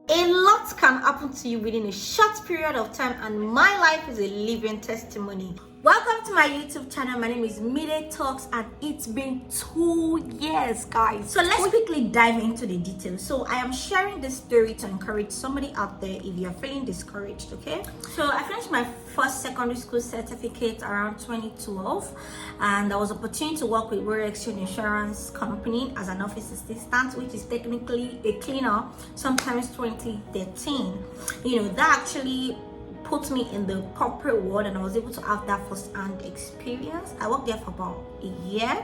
A lot can happen to you within a short period of time, and my life is a living testimony. Welcome to my YouTube channel. My name is Mide Talks, and it's been 2 years, guys. So let's quickly dive into the details. So I am sharing this story to encourage somebody out there if you're feeling discouraged, okay? So I finished my first secondary school certificate around 2012, and I was opportunity to work with Royal Exchange Insurance Company as an office assistant, which is technically a cleaner, sometimes 2013. That actually put me in the corporate world, and I was able to have that first-hand experience. I worked there for about a year,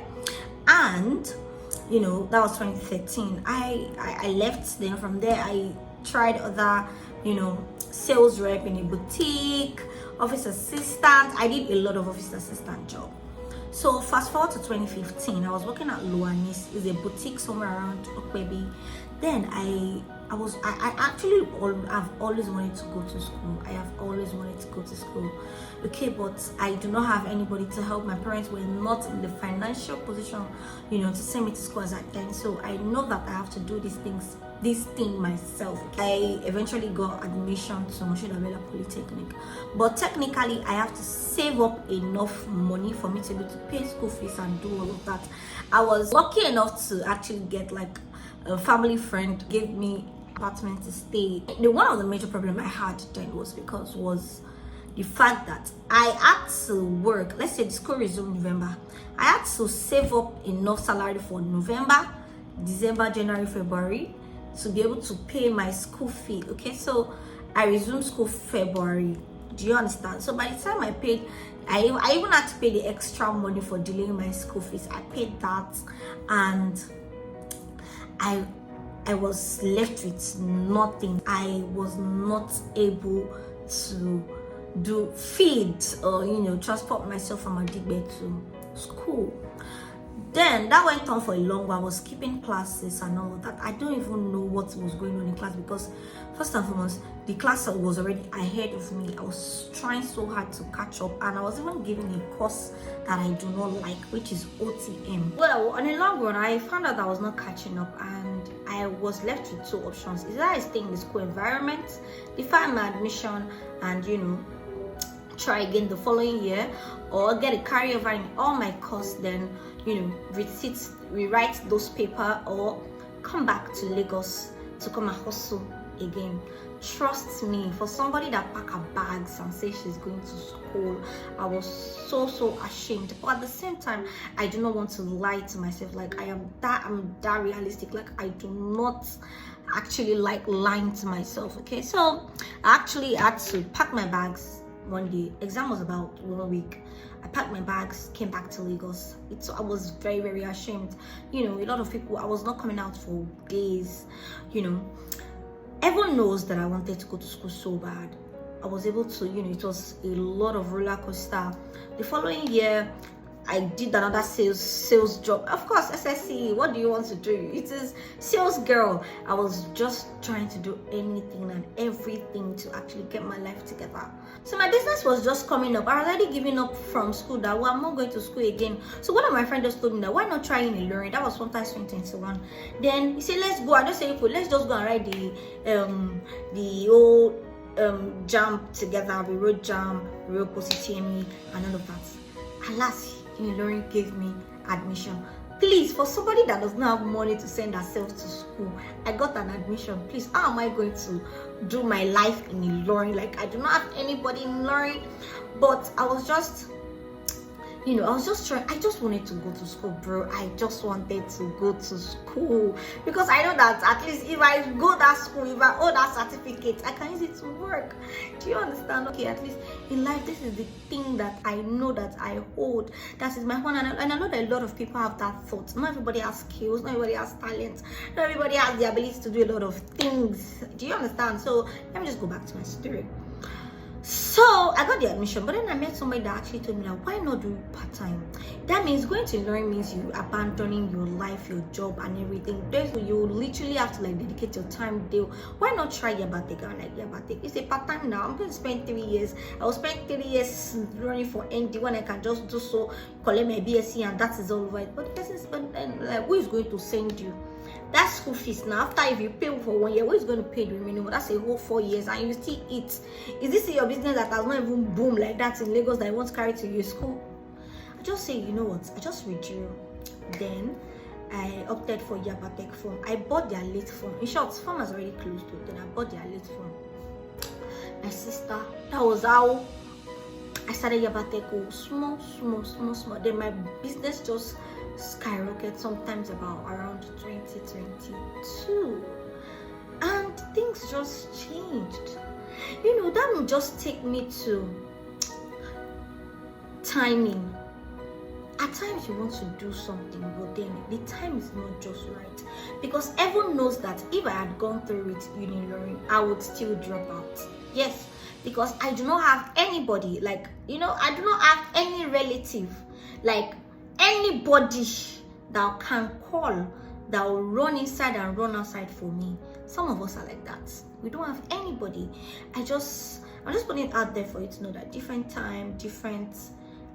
and that was 2013. I left. Then from there I tried other sales rep in a boutique, office assistant. I did a lot of office assistant job. So fast forward to 2015, I was working at Luanis. It's a boutique somewhere around Okwebi. Then I've always wanted to go to school. I have always wanted to go to school. Okay, but I do not have anybody to help. My parents were not in the financial position, to send me to school as at then. So I know that I have to do this thing myself. I eventually got admission to Moshodabela Polytechnic, but technically I have to save up enough money for me to be able to pay school fees and do all of that. I was lucky enough to actually get like a family friend gave me apartment to stay. One of the major problems I had then was the fact that I had to work. Let's say the school resumed November. I had to save up enough salary for November, December, January, February to be able to pay my school fee. Okay, so I resumed school February. Do you understand? So by the time I paid, I even had to pay the extra money for delaying my school fees. I paid that, and I was left with nothing. I was not able to do feed or transport myself from Adigbe to school. Then that went on for a long while. I was skipping classes and all of that. I don't even know what was going on in class, because first and foremost, the class was already ahead of me. I was trying so hard to catch up, and I was even giving a course that I do not like, which is OTM. Well, on a long run, I found out I was not catching up, and I was left with two options. Either I stay in the school environment, define my admission, and try again the following year, or get a carryover in all my course, then rewrite those paper, or come back to Lagos to come and hustle again. Trust me, for somebody that pack her bags and say she's going to school, I was so ashamed. But at the same time, I do not want to lie to myself. Like I'm that realistic. Like I do not actually like lying to myself. Okay, so I actually had to pack my bags. One day, exam was about 1 week. I packed my bags, came back to Lagos. I was very ashamed. A lot of people, I was not coming out for days. Everyone knows that I wanted to go to school so bad. I was able to, it was a lot of roller coaster. The following year, I did another sales job. Of course, SSC, what do you want to do? It is sales girl. I was just trying to do anything and everything to actually get my life together. So my business was just coming up. I was already giving up from school that, well, I'm not going to school again. So one of my friends just told me that, why not try in a learning? That was sometime 2021. Then he said, let's go. I just said, let's just go and write the old jump together, the road jump, road positemi, and all of that. Alas, Lauren gave me admission. Please, for somebody that does not have money to send herself to school, I got an admission. Please, how am I going to do my life in Ilorin? Like, I do not have anybody in Ilorin. But I was just trying. I just wanted to go to school, bro. I just wanted to go to school, because I know that at least if I go that school, if I own that certificate, I can use it to work. Do you understand? Okay, at least in life, this is the thing that I know that I hold. That is my one, and I know that a lot of people have that thought. Not everybody has skills. Not everybody has talent. Not everybody has the ability to do a lot of things. Do you understand? So let me just go back to my story. So I got the admission, but then I met somebody that actually told me that, why not do part-time? That means going to learn means you abandoning your life, your job, and everything. You literally have to dedicate your time there. Why not try Yabatek? I'm like, Yabatek, it's a part-time now. I'm going to spend 3 years. I will spend 3 years learning for ND when I can just do so, collect my BSc, and that is all right. But who is going to send you? That school fees now, after if you pay for 1 year, what is going to pay the remaining? That's a whole 4 years, and you still eat. Is this your business that has not even boomed like that in Lagos that you want to carry to your school? I just say, you know what? I just withdrew. Then I opted for Yabatek phone. I bought their late phone. In short, phone was already closed. Then I bought their late phone. My sister, that was how I started Yabatek. Small. Then my business just skyrocketed. Sometimes about around 2022, and things just changed. You know, that will just take me to timing. At times you want to do something, but then the time is not just right, because everyone knows that if I had gone through with uni, I would still drop out. Yes, because I do not have anybody, like, you know, I do not have any relative, like anybody that can call, that will run inside and run outside for me. Some of us are like that. We don't have anybody. I'm just putting it out there for you to know that different time, different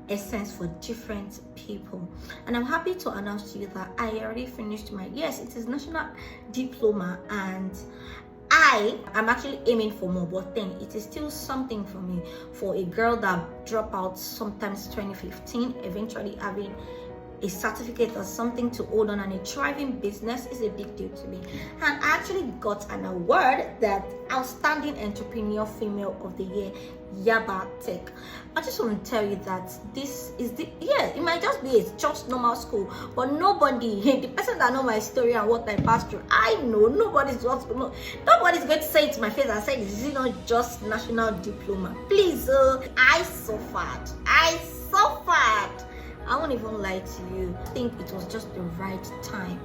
essence for different people. And I'm happy to announce to you that I already finished my, yes, it is National Diploma, and I'm actually aiming for more, but then it is still something for me, for a girl that dropped out sometimes 2015, eventually having a certificate or something to hold on, and a thriving business is a big deal to me. And I actually got an award, that Outstanding Entrepreneur Female of the Year, Yaba Tech. I just want to tell you that this is it might just be a just normal school, but nobody, the person that know my story and what I passed through, I know nobody's going to say it to my face and say, this is not just National Diploma. Please, I suffered. I won't even lie to you. I think it was just the right time.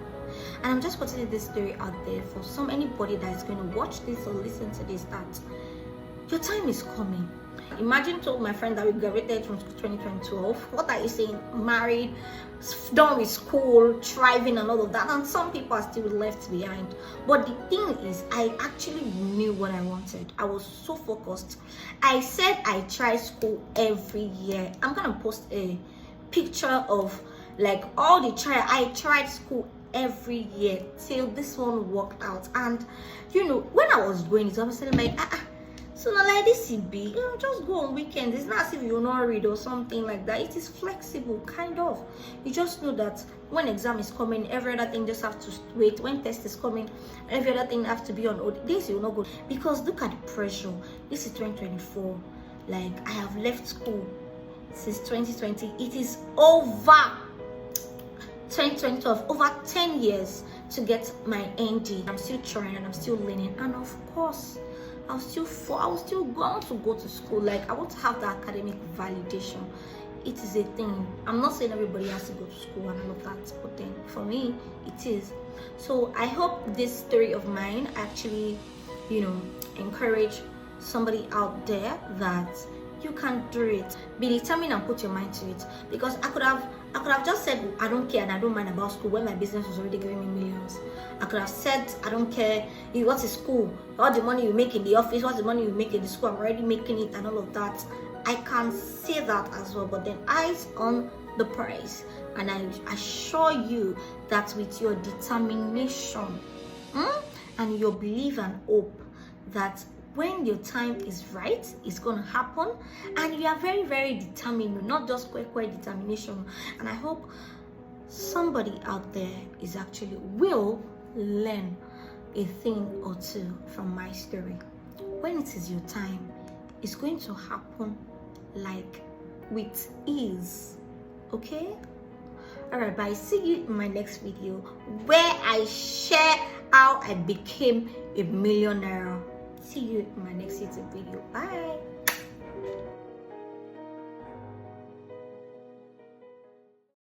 And I'm just putting this story out there for anybody that is going to watch this or listen to this, that your time is coming. Imagine told my friend that we graduated from 2012. What are you saying? Married, done with school, thriving and all of that. And some people are still left behind. But the thing is, I actually knew what I wanted. I was so focused. I said I try school every year. I'm going to post a picture of like all the I tried school every year till this one worked out. And you know, when I was going, I was saying like, so now like this it be, you know, just go on weekends. It's not as if you're not read or something like that. It is flexible, kind of. You just know that when exam is coming, every other thing just have to wait. When test is coming, every other thing have to be on hold. This will not go, because look at the pressure. This is 2024. Like, I have left school since 2020. It is over 2012, over 10 years to get my ND. I'm still trying and I'm still learning, and of course I was still going to go to school. Like, I want to have the academic validation. It is a thing. I'm not saying everybody has to go to school and all of that, but then for me it is. So I hope this story of mine actually, you know, encourage somebody out there that you can do it. Be determined and put your mind to it. Because I could have just said I don't care and I don't mind about school when my business was already giving me millions. I could have said I don't care what is school, all the money you make in the office, what's the money you make in the school, I'm already making it and all of that. I can say that as well, but then eyes on the prize. And I assure you that with your determination and your belief and hope, that when your time is right, it's gonna happen, and you are very, very determined, not just quick determination. And I hope somebody out there is actually will learn a thing or two from my story. When it is your time, it's going to happen like with ease. Okay? Alright, bye. See you in my next video where I share how I became a millionaire. See you in my next YouTube video. Bye.